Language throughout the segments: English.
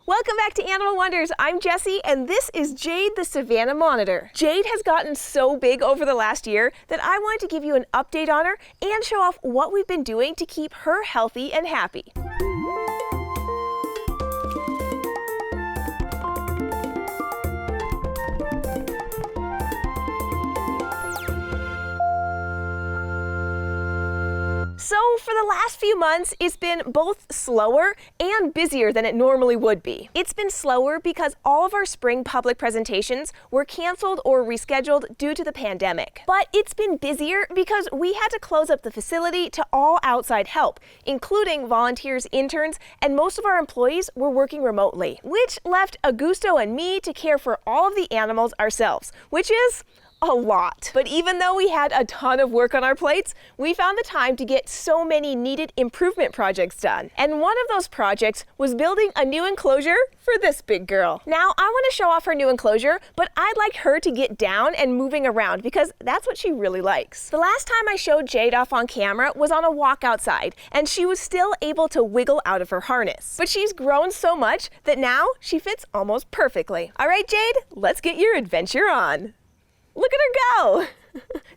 Welcome back to Animal Wonders. I'm Jessie, and this is Jade the Savannah Monitor. Jade has gotten so big over the last year that I wanted to give you an update on her and show off what we've been doing to keep her healthy and happy. So for the last few months, it's been both slower and busier than it normally would be. It's been slower because all of our spring public presentations were canceled or rescheduled due to the pandemic. But it's been busier because we had to close up the facility to all outside help, including volunteers, interns, and most of our employees were working remotely, which left Augusto and me to care for all of the animals ourselves, which is a lot. But even though we had a ton of work on our plates, we found the time to get so many needed improvement projects done. And one of those projects was building a new enclosure for this big girl. Now, I want to show off her new enclosure, but I'd like her to get down and moving around because that's what she really likes. The last time I showed Jade off on camera was on a walk outside, and she was still able to wiggle out of her harness. But she's grown so much that now she fits almost perfectly. All right, Jade, let's get your adventure on. Look at her go!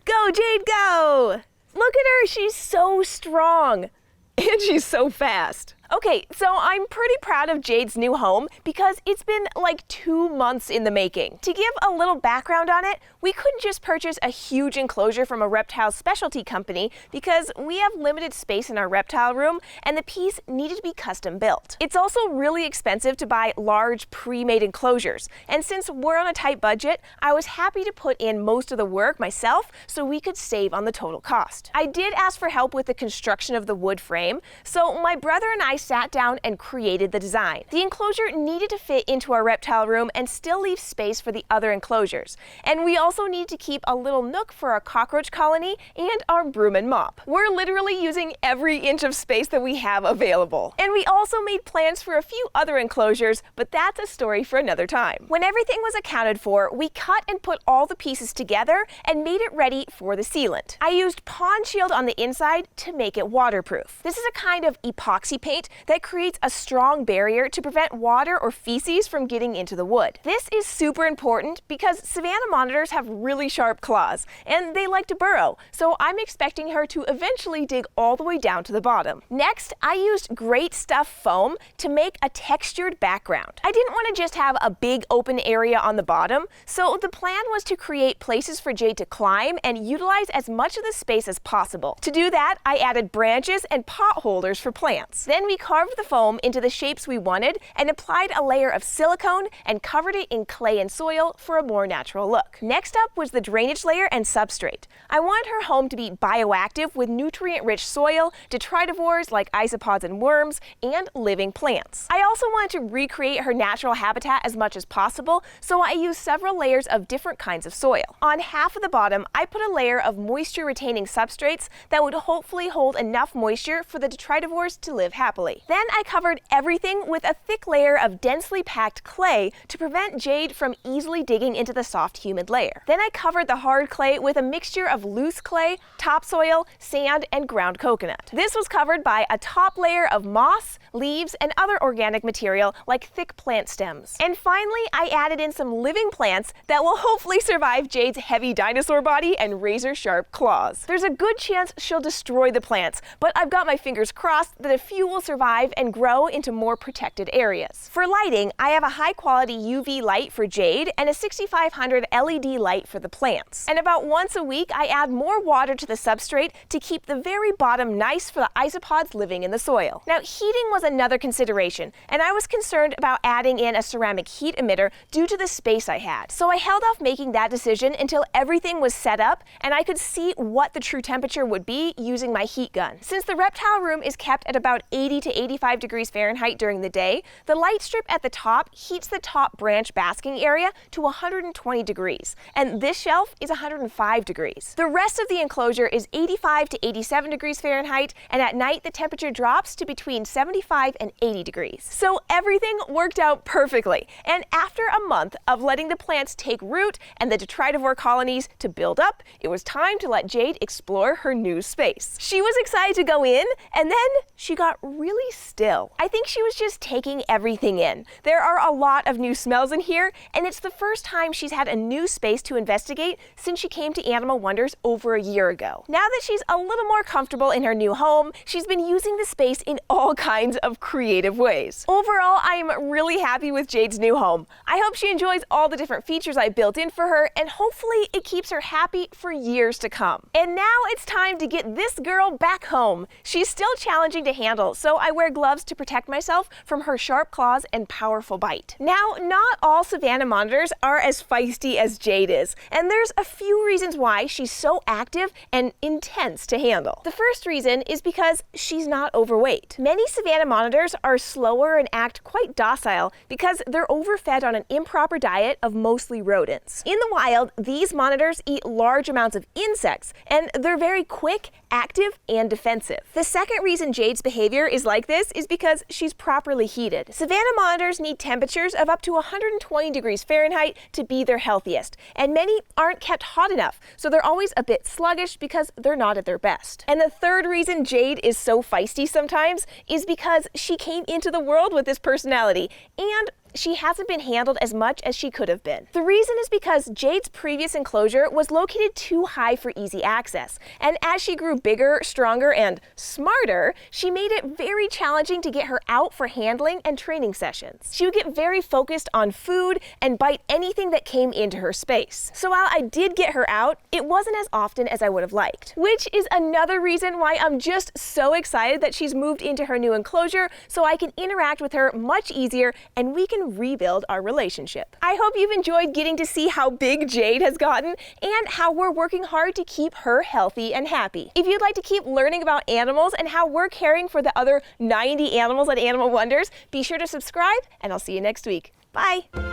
Go, Jade, go! Look at her, she's so strong. And she's so fast. Okay, so I'm pretty proud of Jade's new home because it's been like 2 months in the making. To give a little background on it, we couldn't just purchase a huge enclosure from a reptile specialty company because we have limited space in our reptile room and the piece needed to be custom built. It's also really expensive to buy large pre-made enclosures, and since we're on a tight budget, I was happy to put in most of the work myself so we could save on the total cost. I did ask for help with the construction of the wood frame, so my brother and I sat down and created the design. The enclosure needed to fit into our reptile room and still leave space for the other enclosures. And we also needed to keep a little nook for our cockroach colony and our broom and mop. We're literally using every inch of space that we have available. And we also made plans for a few other enclosures, but that's a story for another time. When everything was accounted for, we cut and put all the pieces together and made it ready for the sealant. I used Pond Shield on the inside to make it waterproof. This is a kind of epoxy paint that creates a strong barrier to prevent water or feces from getting into the wood. This is super important because Savannah monitors have really sharp claws and they like to burrow, so I'm expecting her to eventually dig all the way down to the bottom. Next, I used Great Stuff foam to make a textured background. I didn't want to just have a big open area on the bottom, so the plan was to create places for Jade to climb and utilize as much of the space as possible. To do that, I added branches and pot holders for plants. Then we carved the foam into the shapes we wanted and applied a layer of silicone and covered it in clay and soil for a more natural look. Next up was the drainage layer and substrate. I wanted her home to be bioactive with nutrient-rich soil, detritivores like isopods and worms, and living plants. I also wanted to recreate her natural habitat as much as possible, so I used several layers of different kinds of soil. On half of the bottom, I put a layer of moisture-retaining substrates that would hopefully hold enough moisture for the detritivores to live happily. Then I covered everything with a thick layer of densely packed clay to prevent Jade from easily digging into the soft, humid layer. Then I covered the hard clay with a mixture of loose clay, topsoil, sand, and ground coconut. This was covered by a top layer of moss, leaves, and other organic material like thick plant stems. And finally, I added in some living plants that will hopefully survive Jade's heavy dinosaur body and razor-sharp claws. There's a good chance she'll destroy the plants, but I've got my fingers crossed that a few will survive and grow into more protected areas. For lighting, I have a high-quality UV light for Jade and a 6500 LED light for the plants. And about once a week, I add more water to the substrate to keep the very bottom nice for the isopods living in the soil. Now, heating was another consideration, and I was concerned about adding in a ceramic heat emitter due to the space I had. So I held off making that decision until everything was set up and I could see what the true temperature would be using my heat gun. Since the reptile room is kept at about 80 to 85 degrees Fahrenheit during the day, the light strip at the top heats the top branch basking area to 120 degrees, and this shelf is 105 degrees. The rest of the enclosure is 85 to 87 degrees Fahrenheit, and at night the temperature drops to between 75 and 80 degrees. So everything worked out perfectly, and after a month of letting the plants take root and the detritivore colonies to build up, it was time to let Jade explore her new space. She was excited to go in, and then she got really really still. I think she was just taking everything in. There are a lot of new smells in here, and it's the first time she's had a new space to investigate since she came to Animal Wonders over a year ago. Now that she's a little more comfortable in her new home, she's been using the space in all kinds of creative ways. Overall, I am really happy with Jade's new home. I hope she enjoys all the different features I built in for her, and hopefully it keeps her happy for years to come. And now it's time to get this girl back home. She's still challenging to handle, so I wear gloves to protect myself from her sharp claws and powerful bite. Now, not all Savannah monitors are as feisty as Jade is, and there's a few reasons why she's so active and intense to handle. The first reason is because she's not overweight. Many Savannah monitors are slower and act quite docile because they're overfed on an improper diet of mostly rodents. In the wild, these monitors eat large amounts of insects, and they're very quick, active, and defensive. The second reason Jade's behavior is like this is because she's properly heated. Savannah monitors need temperatures of up to 120 degrees Fahrenheit to be their healthiest, and many aren't kept hot enough, so they're always a bit sluggish because they're not at their best. And the third reason Jade is so feisty sometimes is because she came into the world with this personality, and she hasn't been handled as much as she could have been. The reason is because Jade's previous enclosure was located too high for easy access, and as she grew bigger, stronger, and smarter, she made it very challenging to get her out for handling and training sessions. She would get very focused on food and bite anything that came into her space. So while I did get her out, it wasn't as often as I would have liked, which is another reason why I'm just so excited that she's moved into her new enclosure so I can interact with her much easier and we can rebuild our relationship. I hope you've enjoyed getting to see how big Jade has gotten and how we're working hard to keep her healthy and happy. If you'd like to keep learning about animals and how we're caring for the other 90 animals at Animal Wonders, be sure to subscribe, and I'll see you next week. Bye!